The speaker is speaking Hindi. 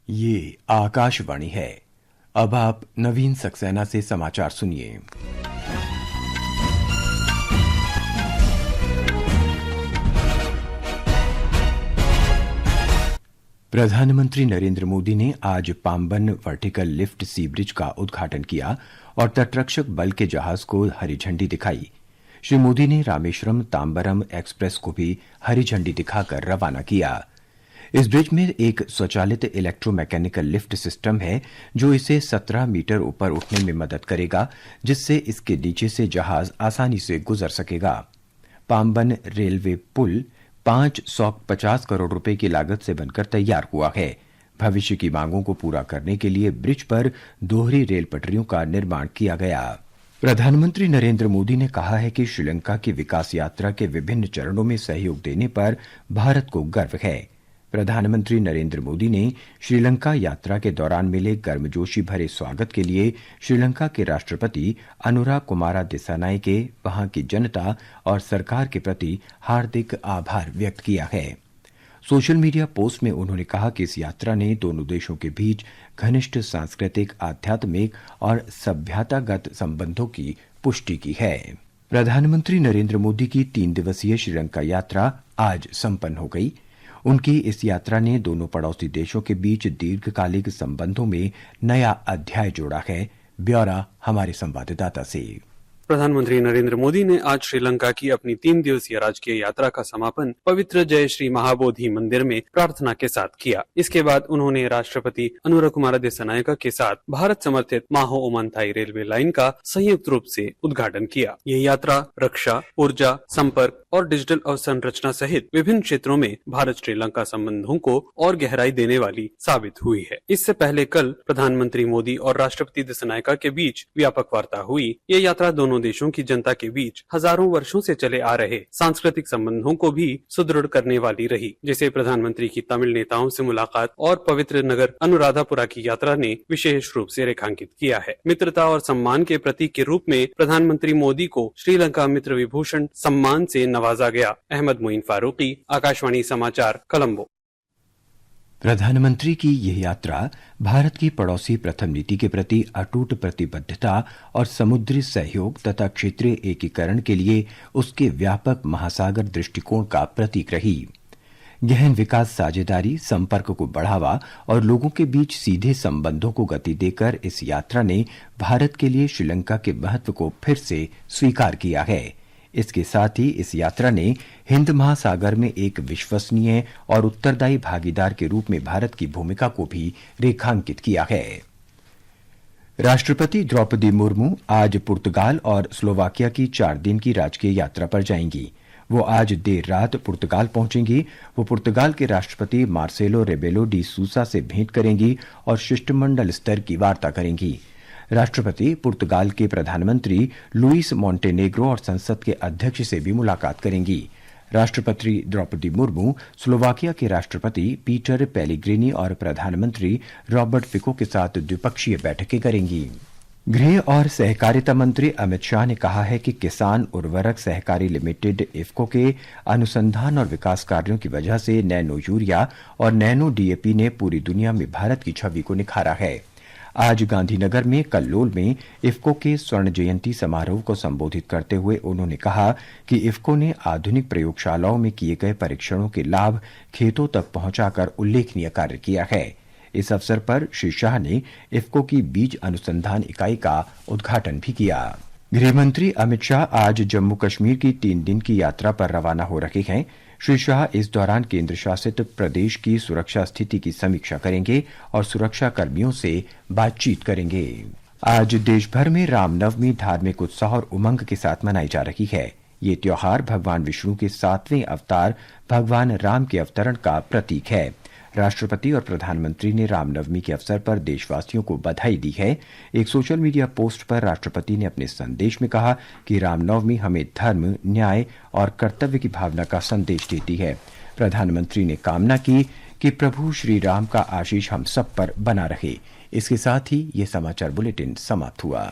ये आकाशवाणी है। अब आप नवीन सक्सेना से समाचार सुनिए। प्रधानमंत्री नरेंद्र मोदी ने आज पाम्बन वर्टिकल लिफ्ट सी ब्रिज का उद्घाटन किया और तटरक्षक बल के जहाज को हरी झंडी दिखाई। श्री मोदी ने रामेश्वरम तांबरम एक्सप्रेस को भी हरी झंडी दिखाकर रवाना किया। इस ब्रिज में एक स्वचालित इलेक्ट्रोमैकेनिकल लिफ्ट सिस्टम है जो इसे 17 मीटर ऊपर उठने में मदद करेगा, जिससे इसके नीचे से जहाज आसानी से गुजर सकेगा। पाम्बन रेलवे पुल 550 करोड़ रुपए की लागत से बनकर तैयार हुआ है। भविष्य की मांगों को पूरा करने के लिए ब्रिज पर दोहरी रेल पटरियों का निर्माण किया गया। प्रधानमंत्री नरेंद्र मोदी ने कहा है कि श्रीलंका की विकास यात्रा के विभिन्न चरणों में सहयोग देने पर भारत को गर्व है। प्रधानमंत्री नरेंद्र मोदी ने श्रीलंका यात्रा के दौरान मिले गर्मजोशी भरे स्वागत के लिए श्रीलंका के राष्ट्रपति अनुरा कुमारा दिसानायके के वहां की जनता और सरकार के प्रति हार्दिक आभार व्यक्त किया है। सोशल मीडिया पोस्ट में उन्होंने कहा कि इस यात्रा ने दोनों देशों के बीच घनिष्ठ सांस्कृतिक, आध्यात्मिक और सभ्यतागत संबंधों की पुष्टि की है। प्रधानमंत्री नरेंद्र मोदी की 3 दिवसीय श्रीलंका यात्रा आज संपन्न हो गई। उनकी इस यात्रा ने दोनों पड़ोसी देशों के बीच दीर्घकालिक संबंधों में नया अध्याय जोड़ा है। ब्यौरा हमारे संवाददाता से। प्रधानमंत्री नरेंद्र मोदी ने आज श्रीलंका की अपनी 3 दिवसीय राजकीय यात्रा का समापन पवित्र जय श्री महाबोधि मंदिर में प्रार्थना के साथ किया। इसके बाद उन्होंने राष्ट्रपति अनुरा कुमारा दिसानायके के साथ भारत समर्थित माहो ओमनथाई रेलवे लाइन का संयुक्त रूप से उद्घाटन किया। ये यात्रा रक्षा, ऊर्जा, संपर्क और डिजिटल अवसंरचना सहित विभिन्न क्षेत्रों में भारत श्रीलंका संबंधों को और गहराई देने वाली साबित हुई है। इससे पहले कल प्रधानमंत्री मोदी और राष्ट्रपति दिसानायके के बीच व्यापक वार्ता हुई। ये यात्रा दोनों देशों की जनता के बीच हजारों वर्षों से चले आ रहे सांस्कृतिक संबंधों को भी सुदृढ़ करने वाली रही, जिसे प्रधानमंत्री की तमिल नेताओं से मुलाकात और पवित्र नगर अनुराधापुरा की यात्रा ने विशेष रूप से रेखांकित किया है। मित्रता और सम्मान के प्रतीक के रूप में प्रधानमंत्री मोदी को श्रीलंका मित्र विभूषण सम्मान से नवाजा गया। अहमद मोइन फारूकी, आकाशवाणी समाचार, कोलंबो। प्रधानमंत्री की यह यात्रा भारत की पड़ोसी प्रथम नीति के प्रति अटूट प्रतिबद्धता और समुद्री सहयोग तथा क्षेत्रीय एकीकरण के लिए उसके व्यापक महासागर दृष्टिकोण का प्रतीक रही। गहन विकास साझेदारी, संपर्क को बढ़ावा और लोगों के बीच सीधे संबंधों को गति देकर इस यात्रा ने भारत के लिए श्रीलंका के महत्व को फिर से स्वीकार किया है। इसके साथ ही इस यात्रा ने हिंद महासागर में एक विश्वसनीय और उत्तरदायी भागीदार के रूप में भारत की भूमिका को भी रेखांकित किया है। राष्ट्रपति द्रौपदी मुर्मू आज पुर्तगाल और स्लोवाकिया की 4 दिन की राजकीय यात्रा पर जाएंगी। वो आज देर रात पुर्तगाल पहुंचेंगी। वो पुर्तगाल के राष्ट्रपति मार्सेलो रेबेलो डी सूसा से भेंट करेंगी और शिष्टमंडल स्तर की वार्ता करेंगी। राष्ट्रपति पुर्तगाल के प्रधानमंत्री लुइस मोंटेनेग्रो और संसद के अध्यक्ष से भी मुलाकात करेंगी। राष्ट्रपति द्रौपदी मुर्मू स्लोवाकिया के राष्ट्रपति पीटर पेलिग्रिनी और प्रधानमंत्री रॉबर्ट फिको के साथ द्विपक्षीय बैठकें करेंगी। गृह और सहकारिता मंत्री अमित शाह ने कहा है कि किसान उर्वरक सहकारी लिमिटेड इफ्को के अनुसंधान और विकास कार्यों की वजह से नैनो यूरिया और नैनो डीएपी ने पूरी दुनिया में भारत की छवि को निखारा है। आज गांधीनगर में कल्लोल में इफ्को के स्वर्ण जयंती समारोह को संबोधित करते हुए उन्होंने कहा कि इफ्को ने आधुनिक प्रयोगशालाओं में किए गए परीक्षणों के लाभ खेतों तक पहुंचाकर उल्लेखनीय कार्य किया है। इस अवसर पर श्री शाह ने इफ्को की बीज अनुसंधान इकाई का उद्घाटन भी किया। गृहमंत्री अमित शाह आज जम्मू कश्मीर की 3 दिन की यात्रा पर रवाना हो रहे हैं। श्री शाह इस दौरान केंद्र शासित प्रदेश की सुरक्षा स्थिति की समीक्षा करेंगे और सुरक्षा कर्मियों से बातचीत करेंगे। आज देश भर में रामनवमी धार्मिक उत्साह और उमंग के साथ मनाई जा रही है। ये त्योहार भगवान विष्णु के 7वें अवतार भगवान राम के अवतरण का प्रतीक है। राष्ट्रपति और प्रधानमंत्री ने रामनवमी के अवसर पर देशवासियों को बधाई दी है। एक सोशल मीडिया पोस्ट पर राष्ट्रपति ने अपने संदेश में कहा कि रामनवमी हमें धर्म, न्याय और कर्तव्य की भावना का संदेश देती है। प्रधानमंत्री ने कामना की कि प्रभु श्री राम का आशीष हम सब पर बना रहे। इसके साथ ही ये समाचार बुलेटिन समाप्त हुआ।